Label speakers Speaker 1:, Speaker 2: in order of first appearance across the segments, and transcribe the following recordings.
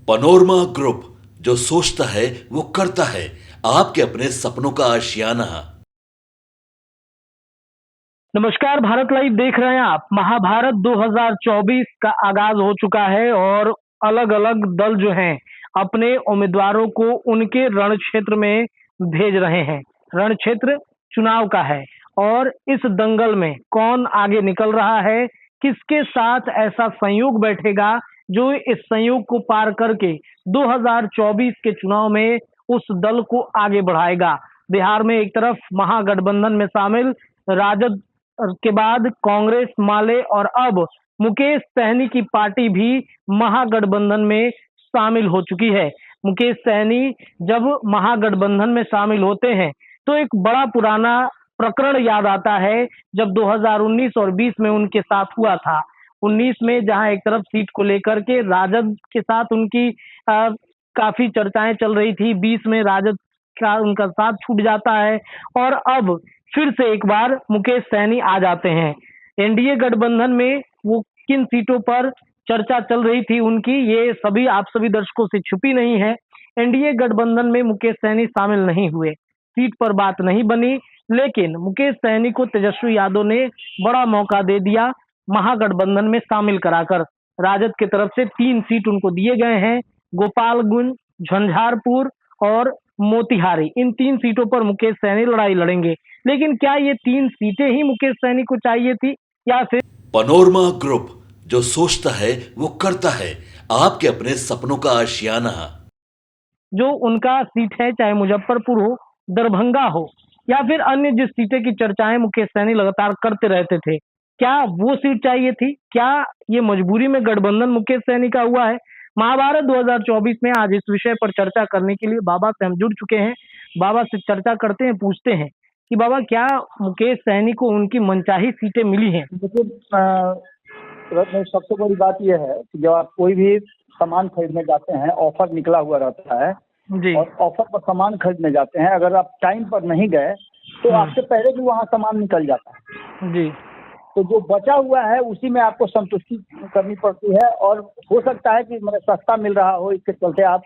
Speaker 1: Panorama group, जो सोचता है वो करता है। आपके अपने सपनों का आशियाना।
Speaker 2: नमस्कार, भारत लाइव देख रहे हैं आप। महाभारत 2024 का आगाज हो चुका है और अलग अलग दल जो हैं अपने उम्मीदवारों को उनके रण क्षेत्र में भेज रहे हैं। रण क्षेत्र चुनाव का है और इस दंगल में कौन आगे निकल रहा है, किसके साथ ऐसा संयोग बैठेगा जो इस संयोग को पार करके 2024 के चुनाव में उस दल को आगे बढ़ाएगा। बिहार में एक तरफ महागठबंधन में शामिल राजद के बाद कांग्रेस, माले और अब मुकेश सहनी की पार्टी भी महागठबंधन में शामिल हो चुकी है। मुकेश सहनी जब महागठबंधन में शामिल होते हैं तो एक बड़ा पुराना प्रकरण याद आता है, जब 2019 और 20 में उनके साथ हुआ था। 19 में जहां एक तरफ सीट को लेकर के राजद के साथ उनकी काफी चर्चाएं चल रही थी, 20 में राजद का उनका साथ छूट जाता है और अब फिर से एक बार मुकेश सहनी आ जाते हैं। एनडीए गठबंधन में वो किन सीटों पर चर्चा चल रही थी उनकी, ये सभी आप सभी दर्शकों से छुपी नहीं है। एनडीए गठबंधन में मुकेश सहनी शामिल नहीं हुए, सीट पर बात नहीं बनी, लेकिन मुकेश सहनी को तेजस्वी यादव ने बड़ा मौका दे दिया महागठबंधन में शामिल कराकर। राजद की तरफ से 3 सीट उनको दिए गए हैं, गोपालगंज, झंझारपुर और मोतिहारी। इन 3 सीटों पर मुकेश सहनी लड़ाई लड़ेंगे। लेकिन क्या ये 3 सीटें ही मुकेश सहनी को चाहिए थी या फिर
Speaker 1: पनोरमा ग्रुप, जो सोचता है वो करता है। आपके अपने सपनों का आशियाना।
Speaker 2: जो उनका सीट है, चाहे मुजफ्फरपुर हो, दरभंगा हो या फिर अन्य जिस सीटें की चर्चाएं मुकेश सहनी लगातार करते रहते थे, क्या वो सीट चाहिए थी? क्या ये मजबूरी में गठबंधन मुकेश सहनी का हुआ है? महाभारत 2024 में आज इस विषय पर चर्चा करने के लिए बाबा से हम जुड़ चुके हैं। बाबा से चर्चा करते हैं, पूछते हैं कि बाबा क्या मुकेश सहनी को उनकी मनचाही सीटें मिली हैं?
Speaker 3: देखिए, सूरत में सबसे बड़ी बात यह है कि जब आप कोई भी सामान खरीदने जाते हैं, ऑफर निकला हुआ रहता है
Speaker 2: जी
Speaker 3: और ऑफर पर सामान खरीदने जाते हैं, अगर आप टाइम पर नहीं गए तो आपसे पहले भी वहाँ सामान निकल जाता है।
Speaker 2: जी
Speaker 3: तो जो बचा हुआ है उसी में आपको संतुष्टि करनी पड़ती है और हो सकता है कि मतलब सस्ता मिल रहा हो, इसके चलते आप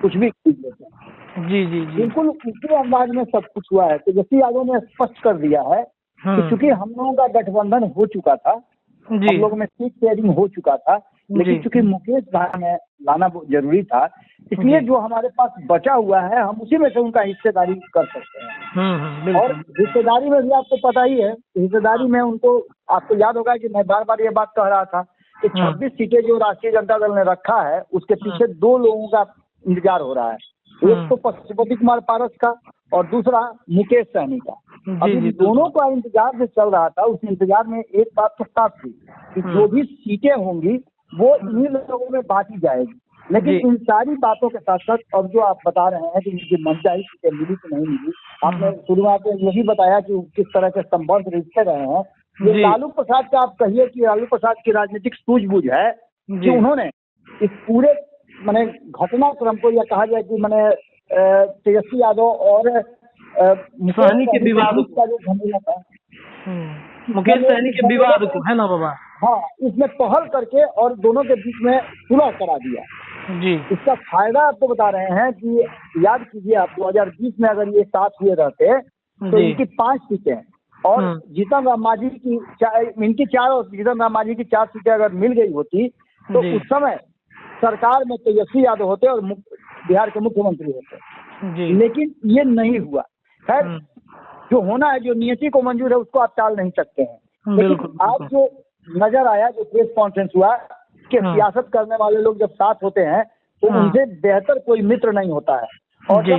Speaker 3: कुछ भी खरीद लेते हैं।
Speaker 2: जी जी जी
Speaker 3: बिल्कुल इसी अंदाज में सब कुछ हुआ है। तेजस्वी यादव ने स्पष्ट कर दिया है कि चूंकि हम लोगों का गठबंधन हो चुका था,
Speaker 2: जी
Speaker 3: हम लोगों में सीट शेयरिंग हो चुका था, लेकिन
Speaker 2: जी।
Speaker 3: चूंकि मुकेश भाई ने लाना बहुत जरूरी था, इसलिए
Speaker 2: जी।
Speaker 3: जो हमारे पास बचा हुआ है हम उसी में से उनका हिस्सेदारी कर सकते हैं। और
Speaker 2: बिल्कुल
Speaker 3: हिस्सेदारी में भी आपको पता ही है, हिस्सेदारी में उनको, आपको याद होगा कि मैं बार बार ये बात कह रहा था कि 26 सीटें जो राष्ट्रीय जनता दल ने रखा है उसके पीछे 2 लोगों का इंतजार हो रहा है। एक तो पशुपति कुमार पारस का और दूसरा मुकेश सहनी का। अभी दोनों का इंतजार जो चल रहा था, उस इंतजार में एक बात तो साफ थी कि जो भी सीटें होंगी वो इन्हीं लोगों में बांटी जाएगी। लेकिन इन सारी बातों के साथ साथ अब जो आप बता रहे हैं कि इनकी मनचाही सीटें मिली कि नहीं मिली, आपने शुरुआत में यही बताया कि किस तरह के संबंध रिश्ते रहे हैं। ये लालू प्रसाद का आप कहिए कि लालू प्रसाद की राजनीतिक सूझबूझ है कि उन्होंने इस पूरे मैंने घटनाक्रम को, या कहा जाए कि मैंने तेजस्वी यादव और
Speaker 2: सहनी के विवाद
Speaker 3: का जो झमेला था,
Speaker 2: मुकेश सहनी के विवाद को, है ना बाबा?
Speaker 3: हाँ, इसमें पहल करके और दोनों के बीच में सुलह करा दिया
Speaker 2: जी।
Speaker 3: इसका फायदा आपको बता रहे हैं कि याद कीजिए आप 2020 में अगर ये साथ हुए रहते तो इनकी 5 सीटें और जीतन राम मांझी की इनकी 4 और जीतन राम मांझी की 4 सीटें अगर मिल गई होती तो उस समय सरकार में तेजस्वी यादव होते और बिहार के मुख्यमंत्री होते। लेकिन ये नहीं हुआ। खैर, जो होना है, जो नियति को मंजूर है, उसको आप टाल नहीं सकते हैं। लेकिन आज जो नजर आया, जो प्रेस कॉन्फ्रेंस हुआ कि सियासत करने वाले लोग जब साथ होते हैं तो उनसे बेहतर कोई मित्र नहीं होता है, और जब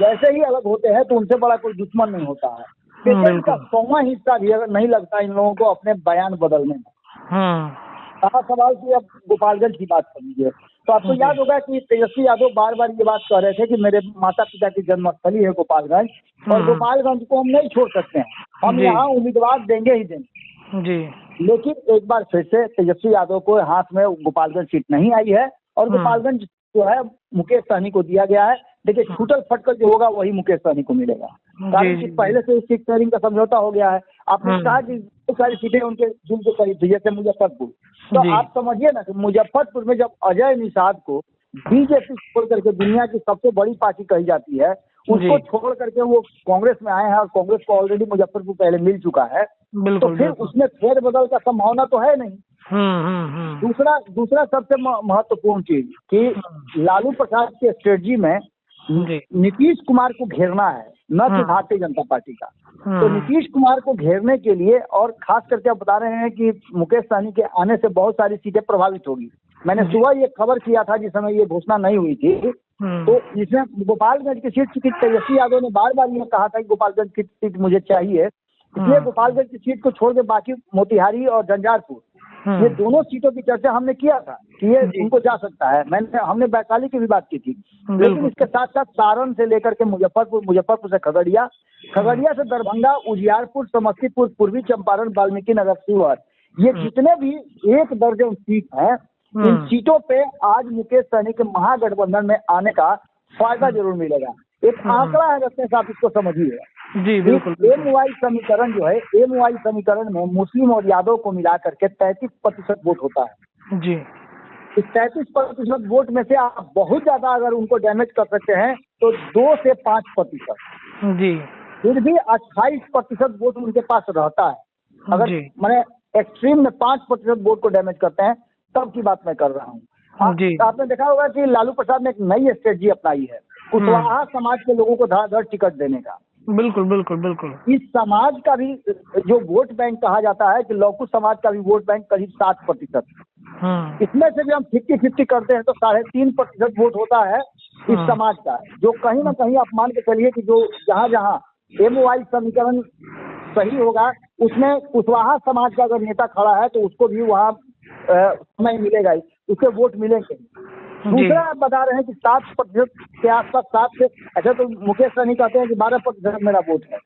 Speaker 3: जैसे ही अलग होते हैं तो उनसे बड़ा कोई दुश्मन नहीं होता है। पेशेंट का 100वां हिस्सा भी अगर नहीं लगता इन लोगों को अपने बयान बदलने में। कहा सवाल की अब गोपालगंज की बात कर लीजिए, तो आपको याद होगा कि तेजस्वी यादव बार बार ये बात कह रहे थे कि मेरे माता पिता की जन्मस्थली है गोपालगंज, और गोपालगंज को हम नहीं छोड़ सकते हैं, हम यहाँ उम्मीदवार देंगे ही देंगे जी। लेकिन एक बार फिर से तेजस्वी यादव को हाथ में गोपालगंज सीट नहीं आई है और गोपालगंज जो है मुकेश सहनी को दिया गया है। देखिए, छूटल फटकल जो होगा वही मुकेश सहनी को मिलेगा, कारण कि पहले से सीट शेयरिंग का समझौता हो गया है। आपने कहा कि बहुत सारी सीटें उनके दिल के करीब थी, जैसे मुजफ्फरपुर। तो आप समझिए ना कि मुजफ्फरपुर में जब अजय निषाद को बीजेपी छोड़ करके दुनिया की सबसे बड़ी पार्टी कही जाती है, उसको छोड़ करके वो कांग्रेस में आए हैं और कांग्रेस को ऑलरेडी मुजफ्फरपुर पहले मिल चुका है, तो फिर उसमें फेरबदल का संभावना तो है नहीं। दूसरा सबसे महत्वपूर्ण चीज कि लालू प्रसाद के स्ट्रेटजी में नीतीश कुमार को घेरना है, न कि भारतीय जनता पार्टी का। तो नीतीश कुमार को घेरने के लिए, और खास करके आप बता रहे हैं कि मुकेश सहनी के आने से बहुत सारी सीटें प्रभावित होगी। मैंने सुबह ये खबर किया था जिस समय ये घोषणा नहीं हुई थी, तो इसमें गोपालगंज की सीट की तेजस्वी यादव ने बार बार ये कहा था कि गोपालगंज की सीट मुझे चाहिए, इसलिए गोपालगंज की सीट को छोड़ के बाकी मोतिहारी और झंझारपुर ये दोनों सीटों की चर्चा हमने किया था कि ये उनको जा सकता है। हमने वैशाली की भी बात की थी, लेकिन इसके साथ साथ सारण से लेकर के मुजफ्फरपुर, मुजफ्फरपुर से खगड़िया, खगड़िया से दरभंगा, उजियारपुर, समस्तीपुर, पूर्वी चंपारण, वाल्मीकि नगर, शिवहर, ये जितने भी 1 दर्जन सीट हैं, इन सीटों पे आज मुकेश सहनी के महागठबंधन में आने का फायदा जरूर मिलेगा। एक आंकड़ा है, रखने से आप इसको समझिए जी। बिल्कुल। एमवाई समीकरण जो है, एमवाई समीकरण में मुस्लिम और यादव को मिला करके 33% वोट होता है जी। इस 33% वोट में से आप बहुत ज्यादा अगर उनको डैमेज कर सकते हैं तो 2 से 5% जी, फिर भी 28% वोट उनके पास रहता है। अगर मैंने एक्सट्रीम में 5% वोट को डैमेज करते हैं तब की बात मैं कर रहा हूँ। आपने देखा होगा कि लालू प्रसाद ने एक नई स्ट्रेटजी अपनाई है, कुशवाहा समाज के लोगों को धड़ाधड़ टिकट देने का। बिल्कुल बिल्कुल बिल्कुल। इस समाज का भी जो वोट बैंक कहा जाता है कि लौकुश समाज का भी वोट बैंक करीब 7%। इसमें से भी हम 50-50 करते हैं तो 3.5% वोट होता है इस समाज का, जो कहीं ना कहीं आप मान के चलिए कि जो जहाँ जहाँ एमओआई समीकरण सही होगा उसमें कुशवाहा समाज का अगर नेता खड़ा है तो उसको भी वहाँ समय मिलेगा ही, उसके वोट मिलेंगे। दूसरा आप बता रहे हैं कि 7% के आसपास, 7 से, अच्छा तो मुकेश सहनी कहते हैं कि 12% मेरा वोट है,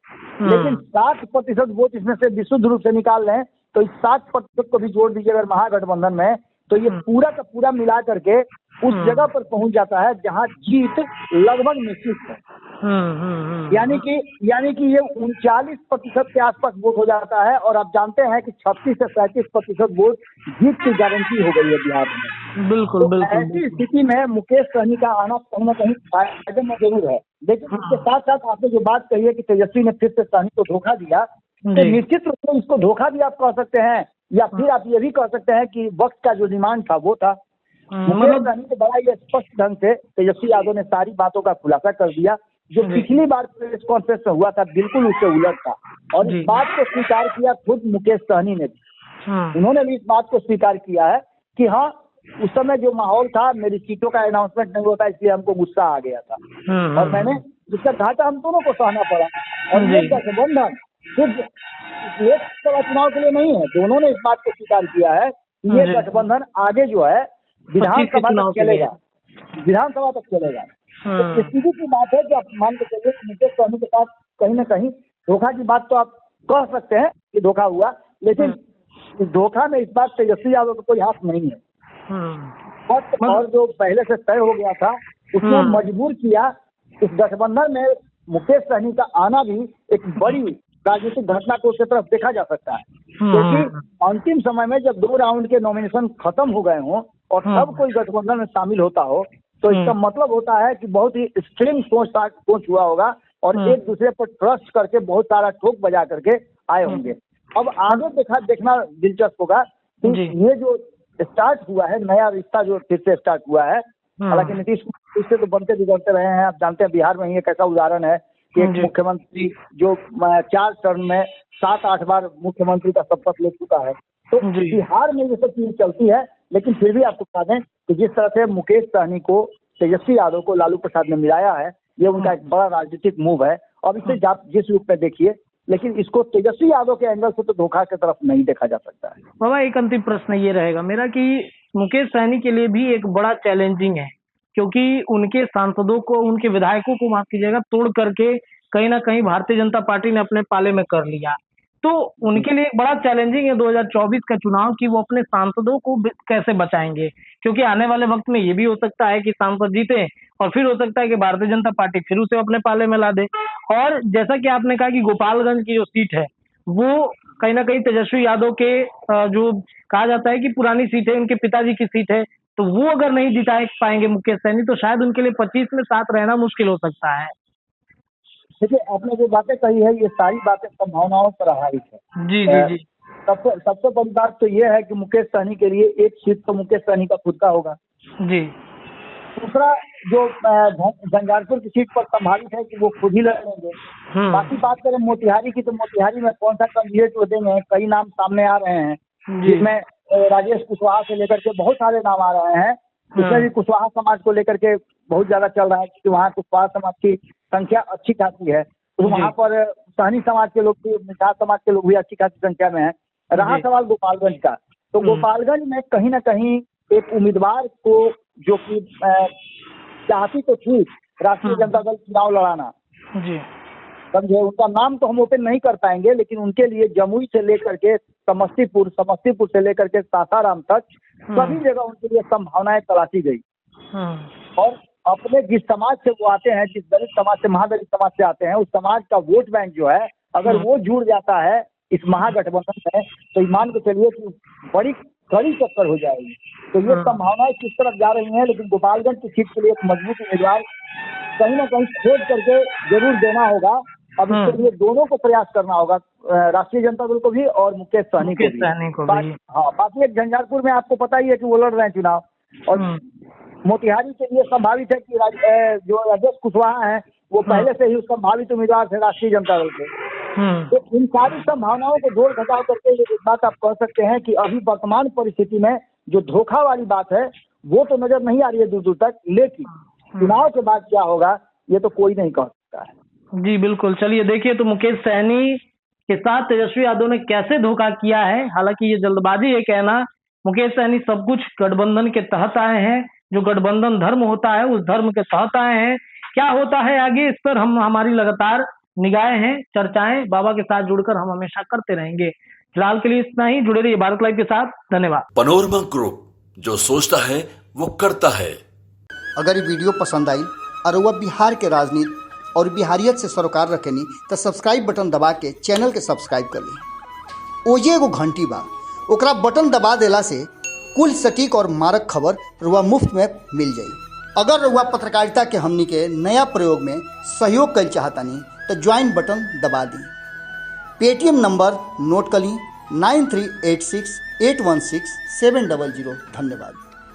Speaker 3: लेकिन 7% वोट इसमें से विशुद्ध रूप से निकाल लें तो इस 7% को भी जोड़ दीजिए अगर महागठबंधन में, तो ये पूरा का पूरा मिला करके उस जगह पर पहुंच जाता है जहां जीत लगभग निश्चित है। यानी कि ये 39% के आसपास वोट हो जाता है, और आप जानते हैं कि 36 से 37% वोट जीत की गारंटी हो गई है बिहार में। बिल्कुल तो ऐसी स्थिति में मुकेश सहनी का आना कहीं ना कहीं फायदेमंद जरूर है। लेकिन इसके साथ साथ आपने जो बात कही है कि तेजस्वी ने फिर से सहनी को धोखा दिया, तो निश्चित रूप से इसको धोखा भी आप कह सकते हैं, या फिर आप ये भी कह सकते हैं कि वक्त का जो डिमांड था वो था। मुकेश सहनी को बड़ा ही स्पष्ट ढंग से तेजस्वी यादव ने सारी बातों का खुलासा कर दिया। जो पिछली बार प्रेस कॉन्फ्रेंस में हुआ था बिल्कुल उससे उलट था, और इस बात को स्वीकार किया खुद मुकेश सहनी ने भी। उन्होंने भी इस बात को स्वीकार किया है कि हाँ, उस समय जो माहौल था, मेरी सीटों का अनाउंसमेंट नहीं होता इसलिए हमको गुस्सा आ गया था, और मैंने जिसका घाटा हम दोनों को सहना पड़ा। और ये गठबंधन सिर्फ लोकसभा चुनाव के लिए नहीं है, दोनों ने इस बात को स्वीकार किया है कि ये गठबंधन आगे जो है विधानसभा तक चलेगा, विधानसभा तक चलेगा। तो स्थिति की बात है कि आप मान के चलिए कि मुकेश सहनी के साथ कहीं ना कहीं धोखा की बात तो आप कह सकते हैं कि धोखा हुआ, लेकिन धोखा में इस बार तेजस्वी यादव का कोई हाथ नहीं है। और जो पहले से तय हो गया था उसने मजबूर किया। इस गठबंधन में मुकेश सहनी का आना भी एक बड़ी राजनीतिक घटना को उसकी तरफ देखा जा सकता है, क्योंकि अंतिम समय में जब 2 राउंड के नॉमिनेशन खत्म हो गए हों और तब कोई गठबंधन में शामिल होता हो तो इसका मतलब होता है कि बहुत ही एक्सट्रीम सोच हुआ होगा, और एक दूसरे पर ट्रस्ट करके बहुत सारा ठोक बजा करके आए होंगे। अब आगे देखना दिलचस्प होगा कि ये जो स्टार्ट हुआ है नया रिश्ता जो फिर से स्टार्ट हुआ है, हालांकि नीतीश कुमार इससे तो बनते बिगड़ते रहे हैं। आप जानते हैं बिहार में ही एक ऐसा उदाहरण है कि एक मुख्यमंत्री जो 4 टर्म में 7-8 बार मुख्यमंत्री का शपथ ले चुका है, तो बिहार में ये सब चीज चलती है। लेकिन फिर भी आपको बता दें कि जिस तरह से मुकेश सहनी को तेजस्वी यादव को लालू प्रसाद ने मिलाया है, ये उनका एक बड़ा राजनीतिक मूव है। अब इसे जिस रूप में देखिए, लेकिन इसको तेजस्वी यादव के एंगल से तो धोखा की तरफ नहीं देखा जा सकता है।
Speaker 2: बाबा, एक अंतिम प्रश्न ये रहेगा मेरा कि मुकेश सहनी के लिए भी एक बड़ा चैलेंजिंग है, क्योंकि उनके सांसदों को, उनके विधायकों को माफ कीजिएगा, तोड़ करके कहीं ना कहीं भारतीय जनता पार्टी ने अपने पाले में कर लिया। तो उनके लिए एक बड़ा चैलेंजिंग है 2024 का चुनाव कि वो अपने सांसदों को कैसे बचाएंगे, क्योंकि आने वाले वक्त में ये भी हो सकता है कि सांसद जीते और फिर हो सकता है कि भारतीय जनता पार्टी फिर उसे अपने पाले में ला दे। और जैसा कि आपने कहा कि गोपालगंज की जो सीट है वो कहीं ना कहीं तेजस्वी यादव के जो कहा जाता है कि पुरानी सीट है, उनके पिताजी की सीट है, तो वो अगर नहीं जिता पाएंगे मुकेश सहनी तो शायद उनके लिए 25 में साथ रहना मुश्किल हो सकता है।
Speaker 3: देखिए, आपने जो बातें कही है ये सारी बातें संभावनाओं पर आधारित है।
Speaker 2: जी जी जी।
Speaker 3: सबसे बड़ी बात तो ये है कि मुकेश सहनी के लिए एक सीट तो मुकेश सहनी का खुद का होगा
Speaker 2: जी।
Speaker 3: दूसरा जो झंझारपुर की सीट पर संभावित है कि वो खुद ही लड़ेंगे। बाकी बात करें मोतिहारी की, तो मोतिहारी में कौन सा कैंडिडेट वो देंगे, कई नाम सामने आ रहे हैं, जिसमें राजेश कुशवाहा से लेकर के बहुत सारे नाम आ रहे हैं। उसमें भी कुशवाहा समाज को लेकर के बहुत ज्यादा चल रहा है क्योंकि वहाँ कुशवाहा समाज की संख्या अच्छी खासी है, तो वहाँ पर सहनी समाज के लोग भी, मिठास समाज के लोग भी अच्छी खासी संख्या में है। रहा सवाल गोपालगंज का, तो गोपालगंज में कहीं ना कहीं एक उम्मीदवार को जो कि चाहती तो थी राष्ट्रीय जनता दल चुनाव लड़ाना, समझे, उनका नाम तो हम ओपन नहीं कर पाएंगे, लेकिन उनके लिए जमुई से लेकर के समस्तीपुर से लेकर के सासाराम तक सभी जगह उनके लिए संभावनाएं तलाशी गई। और अपने जिस समाज से वो आते हैं, जिस दलित समाज से, महादलित समाज से आते हैं, उस समाज का वोट बैंक जो है अगर वो जुड़ जाता है इस महागठबंधन में, तो मान के चलिए कि बड़ी कड़ी टक्कर हो जाएगी। तो ये संभावनाएं किस तरफ जा रही हैं, लेकिन गोपालगंज की सीट के लिए एक मजबूत उम्मीदवार कहीं ना कहीं खोज करके जरूर देना होगा। अब इसके लिए दोनों को प्रयास करना होगा, राष्ट्रीय जनता दल को भी और मुकेश सहनी को भी। हाँ, बाकी एक झंझारपुर में आपको पता ही है कि वो लड़ रहे हैं चुनाव, और मोतिहारी के लिए संभावित है कि जो राजेश कुशवाहा है वो पहले से ही उसका संभावित उम्मीदवार थे राष्ट्रीय जनता दल के। तो इन सारी संभावनाओं को जोड़ घटाव करके ये बात आप कह सकते हैं कि अभी वर्तमान परिस्थिति में जो धोखा वाली बात है वो तो नजर नहीं आ रही है दूर दूर तक, लेकिन चुनाव के बाद क्या होगा ये तो कोई नहीं कह सकता है।
Speaker 2: जी बिल्कुल। चलिए देखिए, तो मुकेश सहनी के साथ तेजस्वी यादव ने कैसे धोखा किया है। हालांकि ये जल्दबाजी है कहना, मुकेश सहनी सब कुछ गठबंधन के तहत आए हैं, जो गठबंधन धर्म होता है उस धर्म के तहत आए हैं। क्या होता है आगे, इस पर हमारी लगातार निगाहें हैं, चर्चाएं बाबा के साथ जुड़कर हम हमेशा करते रहेंगे। फिलहाल के लिए इतना ही। जुड़े रहिए भारत लाइव के साथ। धन्यवाद।
Speaker 1: पनोरमा ग्रुप, जो सोचता है वो करता है।
Speaker 4: अगर ये वीडियो पसंद आई और वह बिहार के राजनीति और बिहारियत से सरोकार रखेनी तो सब्सक्राइब बटन दबा के चैनल के सब्सक्राइब कर ली। ओजे एगो घंटी बा, ओकरा बटन दबा देला से कुल सटीक और मारक खबर रुआ मुफ्त में मिल जाई। अगर रुआ पत्रकारिता के हमनी के नया प्रयोग में सहयोग कर चाहतानी तो ज्वाइन बटन दबा दी। पेटीएम नंबर नोट कर ली 9386816700। धन्यवाद।